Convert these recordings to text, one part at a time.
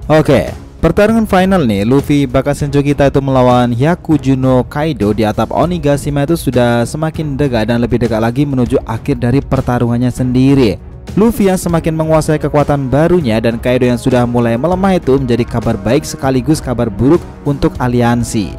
Oke, pertarungan final nih, Luffy Bakasenjo kita itu melawan Hyakuju no Kaido di atap Onigashima itu sudah semakin dekat dan lebih dekat lagi menuju akhir dari pertarungannya sendiri. Luffy yang semakin menguasai kekuatan barunya dan Kaido yang sudah mulai melemah itu menjadi kabar baik sekaligus kabar buruk untuk aliansi.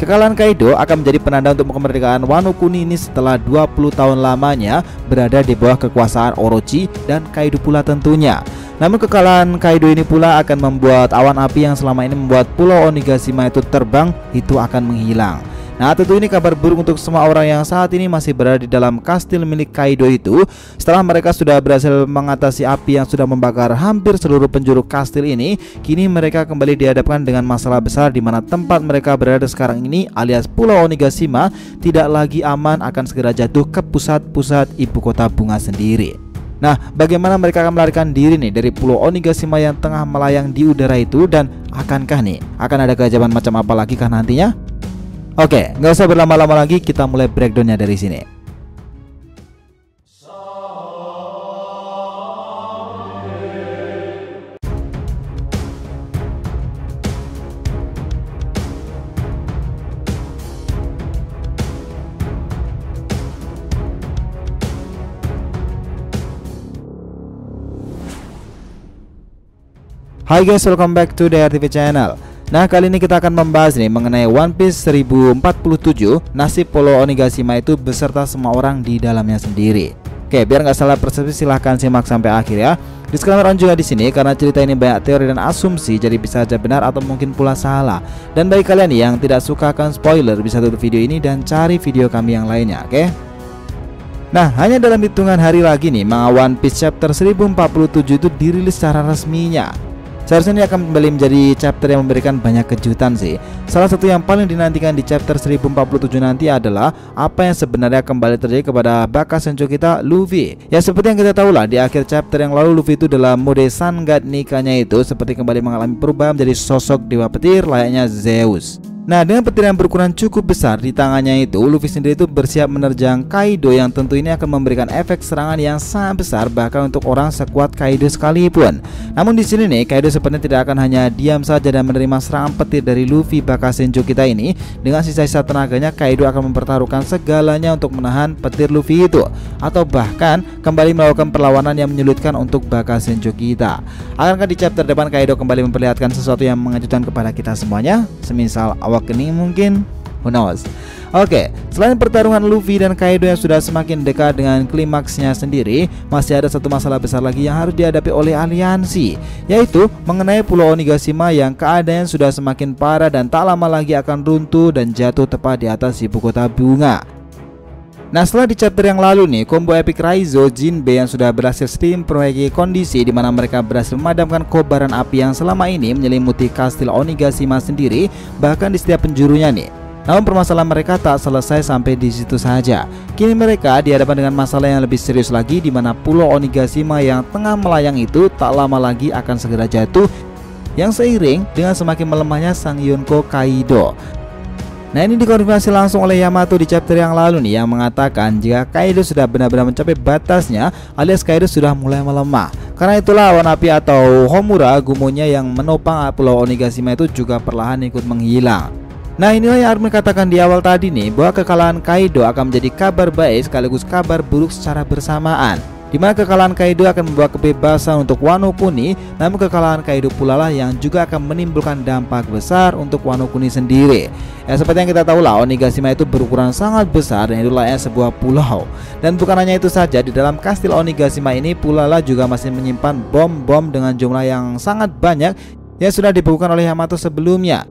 Kekalahan Kaido akan menjadi penanda untuk kemerdekaan Wano Kuni ini setelah 20 tahun lamanya berada di bawah kekuasaan Orochi dan Kaido pula tentunya. Namun kekalahan Kaido ini pula akan membuat awan api yang selama ini membuat Pulau Onigashima itu terbang itu akan menghilang. Nah, tentu ini kabar buruk untuk semua orang yang saat ini masih berada di dalam kastil milik Kaido itu. Setelah mereka sudah berhasil mengatasi api yang sudah membakar hampir seluruh penjuru kastil ini, kini mereka kembali dihadapkan dengan masalah besar di mana tempat mereka berada sekarang ini alias Pulau Onigashima tidak lagi aman, akan segera jatuh ke pusat-pusat ibu kota bunga sendiri. Nah, bagaimana mereka akan melarikan diri nih dari Pulau Onigashima yang tengah melayang di udara itu, dan akankah nih akan ada keajaiban macam apa lagi kah nantinya? Oke, nggak usah berlama-lama lagi, kita mulai breakdownnya dari sini. Hai guys, welcome back to the RTV channel. Nah, kali ini kita akan membahas nih mengenai One Piece 1047, nasib Pulau Onigashima itu beserta semua orang di dalamnya sendiri. Oke, biar nggak salah persepsi silahkan simak sampai akhir ya. Disclaimer juga di sini karena cerita ini banyak teori dan asumsi, jadi bisa saja benar atau mungkin pula salah. Dan bagi kalian yang tidak suka akan spoiler, bisa tutup video ini dan cari video kami yang lainnya, oke? Nah, hanya dalam hitungan hari lagi nih, manga One Piece chapter 1047 itu dirilis secara resminya. Seharusnya ini akan kembali menjadi chapter yang memberikan banyak kejutan sih. Salah satu yang paling dinantikan di chapter 1047 nanti adalah apa yang sebenarnya kembali terjadi kepada Bakasenjo kita, Luffy. Ya, seperti yang kita tahu lah, di akhir chapter yang lalu Luffy itu dalam mode Sun God nikahnya itu seperti kembali mengalami perubahan menjadi sosok dewa petir layaknya Zeus. Nah, dengan petir yang berukuran cukup besar di tangannya itu, Luffy sendiri itu bersiap menerjang Kaido yang tentu ini akan memberikan efek serangan yang sangat besar bahkan untuk orang sekuat Kaido sekalipun. Namun di sini nih, Kaido sepertinya tidak akan hanya diam saja dan menerima serangan petir dari Luffy Bakasenjo kita ini. Dengan sisa-sisa tenaganya, Kaido akan mempertaruhkan segalanya untuk menahan petir Luffy itu, atau bahkan kembali melakukan perlawanan yang menyulitkan untuk Bakasenjo kita. Akankah di chapter depan Kaido kembali memperlihatkan sesuatu yang mengejutkan kepada kita semuanya? Semisal awakening mungkin? Who knows? Oke, selain pertarungan Luffy dan Kaido yang sudah semakin dekat dengan klimaksnya sendiri, masih ada satu masalah besar lagi yang harus dihadapi oleh aliansi, yaitu mengenai Pulau Onigashima yang keadaan sudah semakin parah dan tak lama lagi akan runtuh dan jatuh tepat di atas ibu kota bunga. Nah, setelah di chapter yang lalu nih, combo epic Raizo, Jinbe yang sudah berhasil memperbaiki kondisi di mana mereka berhasil memadamkan kobaran api yang selama ini menyelimuti kastil Onigashima sendiri, bahkan di setiap penjurunya nih. Namun permasalahan mereka tak selesai sampai di situ saja. Kini mereka dihadapkan dengan masalah yang lebih serius lagi, di mana Pulau Onigashima yang tengah melayang itu tak lama lagi akan segera jatuh, yang seiring dengan semakin melemahnya sang Yonko Kaido. Nah, ini dikonfirmasi langsung oleh Yamato di chapter yang lalu nih, yang mengatakan jika Kaido sudah benar-benar mencapai batasnya alias Kaido sudah mulai melemah. Karena itulah awan api atau Homura Gumonya yang menopang Pulau Onigashima itu juga perlahan ikut menghilang. Nah, inilah yang Armin katakan di awal tadi nih, bahwa kekalahan Kaido akan menjadi kabar baik sekaligus kabar buruk secara bersamaan. Di mana kekalahan Kaido akan membawa kebebasan untuk Wano Kuni, namun kekalahan Kaido pula lah yang juga akan menimbulkan dampak besar untuk Wano Kuni sendiri. Ya, seperti yang kita tahu lah, Onigashima itu berukuran sangat besar dan itu layaknya sebuah pulau. Dan bukan hanya itu saja, di dalam kastil Onigashima ini pula lah juga masih menyimpan bom-bom dengan jumlah yang sangat banyak yang sudah dibekukan oleh Yamato sebelumnya.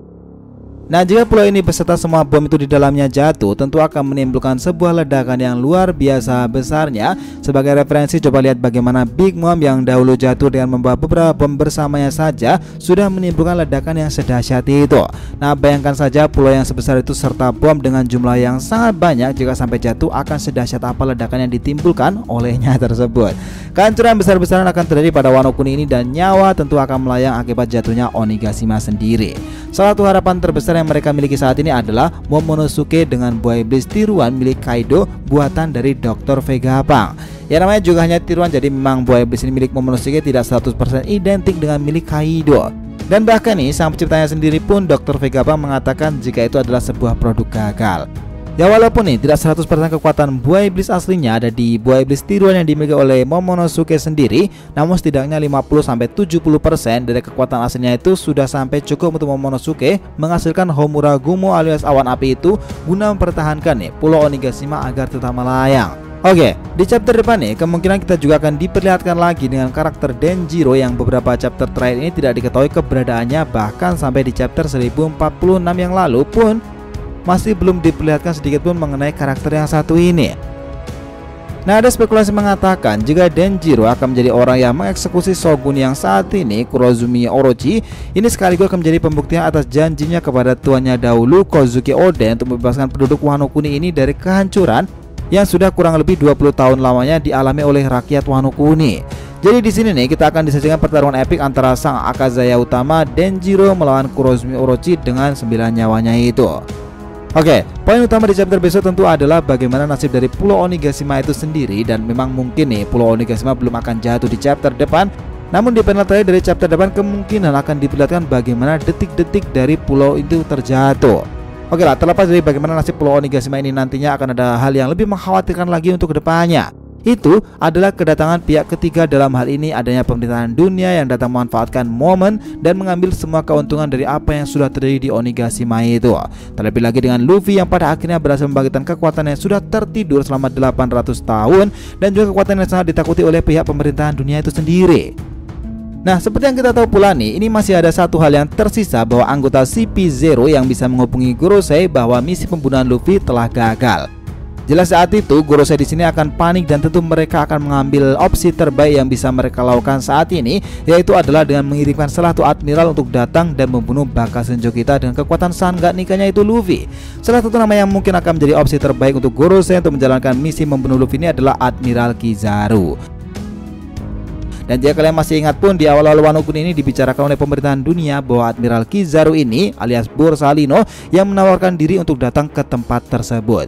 Nah, jika pulau ini beserta semua bom itu di dalamnya jatuh, tentu akan menimbulkan sebuah ledakan yang luar biasa besarnya. Sebagai referensi, coba lihat bagaimana Big Mom yang dahulu jatuh dengan membawa beberapa bom bersamanya saja sudah menimbulkan ledakan yang sedahsyat itu. Nah, bayangkan saja pulau yang sebesar itu serta bom dengan jumlah yang sangat banyak, jika sampai jatuh akan sedahsyat apa ledakan yang ditimbulkan olehnya tersebut. Kehancuran besar-besaran akan terjadi pada Wano Kuni ini dan nyawa tentu akan melayang akibat jatuhnya Onigashima sendiri. Salah satu harapan terbesar yang mereka miliki saat ini adalah Momonosuke dengan buah iblis tiruan milik Kaido buatan dari Dr. Vegapunk. Ya, namanya juga hanya tiruan, jadi memang buah iblis ini milik Momonosuke tidak 100% identik dengan milik Kaido. Dan bahkan nih sang penciptanya sendiri pun Dr. Vegapunk mengatakan jika itu adalah sebuah produk gagal. Ya walaupun nih tidak 100% kekuatan buah iblis aslinya ada di buah iblis tiruan yang dimiliki oleh Momonosuke sendiri, namun setidaknya 50-70% dari kekuatan aslinya itu sudah sampai cukup untuk Momonosuke menghasilkan Homura Gumo alias awan api itu guna mempertahankan nih Pulau Onigashima agar tetap melayang. Oke, di chapter depan nih kemungkinan kita juga akan diperlihatkan lagi dengan karakter Denjiro yang beberapa chapter terakhir ini tidak diketahui keberadaannya, bahkan sampai di chapter 1046 yang lalu pun masih belum diperlihatkan sedikit pun mengenai karakter yang satu ini. Nah, ada spekulasi mengatakan jika Denjiro akan menjadi orang yang mengeksekusi shogun yang saat ini Kurozumi Orochi, ini sekaligus akan menjadi pembuktian atas janjinya kepada tuannya dahulu Kozuki Oden untuk membebaskan penduduk Wano Kuni ini dari kehancuran yang sudah kurang lebih 20 tahun lamanya dialami oleh rakyat Wano Kuni. Jadi di sini nih kita akan disajikan pertarungan epik antara sang Akazaya utama Denjiro melawan Kurozumi Orochi dengan 9 nyawanya itu. Oke, poin utama di chapter besok tentu adalah bagaimana nasib dari Pulau Onigashima itu sendiri, dan memang mungkin nih Pulau Onigashima belum akan jatuh di chapter depan. Namun di panel terakhir dari chapter depan kemungkinan akan diperlihatkan bagaimana detik-detik dari pulau itu terjatuh. Oke lah, terlepas dari bagaimana nasib Pulau Onigashima ini nantinya, akan ada hal yang lebih mengkhawatirkan lagi untuk kedepannya. Itu adalah kedatangan pihak ketiga, dalam hal ini adanya pemerintahan dunia yang datang memanfaatkan momen dan mengambil semua keuntungan dari apa yang sudah terjadi di Onigashima itu. Terlebih lagi dengan Luffy yang pada akhirnya berhasil membangkitkan kekuatan yang sudah tertidur selama 800 tahun dan juga kekuatan yang sangat ditakuti oleh pihak pemerintahan dunia itu sendiri. Nah, seperti yang kita tahu pula nih, ini masih ada satu hal yang tersisa, bahwa anggota CP0 yang bisa menghubungi Gorosei bahwa misi pembunuhan Luffy telah gagal. Jelas saat itu Gorosei di sini akan panik dan tentu mereka akan mengambil opsi terbaik yang bisa mereka lakukan saat ini, yaitu adalah dengan mengirimkan salah satu admiral untuk datang dan membunuh Bakasenjo kita dengan kekuatan sangat nikahnya itu Luffy. Salah satu nama yang mungkin akan menjadi opsi terbaik untuk Gorosei untuk menjalankan misi membunuh Luffy ini adalah Admiral Kizaru. Dan jika kalian masih ingat pun, di awal-awal Wano Kuni ini dibicarakan oleh pemerintahan dunia bahwa Admiral Kizaru ini alias Borsalino yang menawarkan diri untuk datang ke tempat tersebut.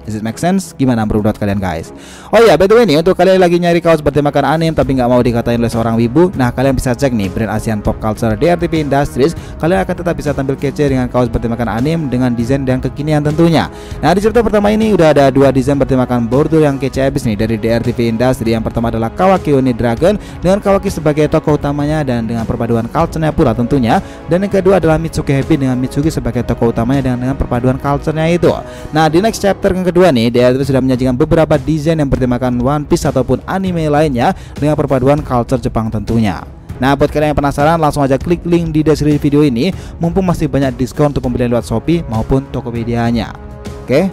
Does it make sense? Gimana menurut kalian guys? Oh ya, by the way nih, untuk kalian lagi nyari kaos bertemakan anime tapi nggak mau dikatain oleh seorang wibu, nah kalian bisa cek nih brand Asian Pop Culture DRTV Industries. Kalian akan tetap bisa tampil kece dengan kaos bertemakan anime dengan desain dan kekinian tentunya. Nah, di chapter pertama ini udah ada 2 desain bertemakan border yang kece abis nih dari DRTV Industries. Yang pertama adalah Kawaki Oni Dragon dengan Kawaki sebagai tokoh utamanya dan dengan perpaduan culture-nya pula tentunya. Dan yang kedua adalah Mitsuki Happy dengan Mitsuki sebagai tokoh utamanya dengan perpaduan culture-nya itu. Nah, di next chapter yang kedua nih, DRTV sudah menyajikan beberapa desain yang bertemakan One Piece ataupun anime lainnya dengan perpaduan culture Jepang tentunya. Nah, buat kalian yang penasaran, langsung aja klik link di deskripsi video ini, mumpung masih banyak diskon untuk pembelian lewat Shopee maupun Tokopedia-nya. Oke?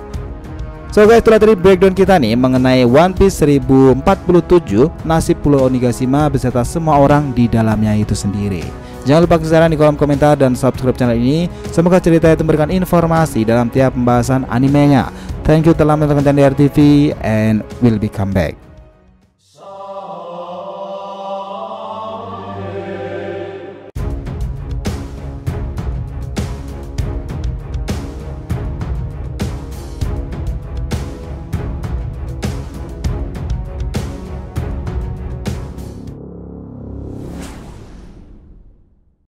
So guys, itulah tadi breakdown kita nih mengenai One Piece 1047, nasib Pulau Onigashima beserta semua orang di dalamnya itu sendiri. Jangan lupa kasih saran di kolom komentar dan subscribe channel ini. Semoga cerita itu memberikan informasi dalam tiap pembahasan animenya. Thank you telah menonton DRTV and will be come back.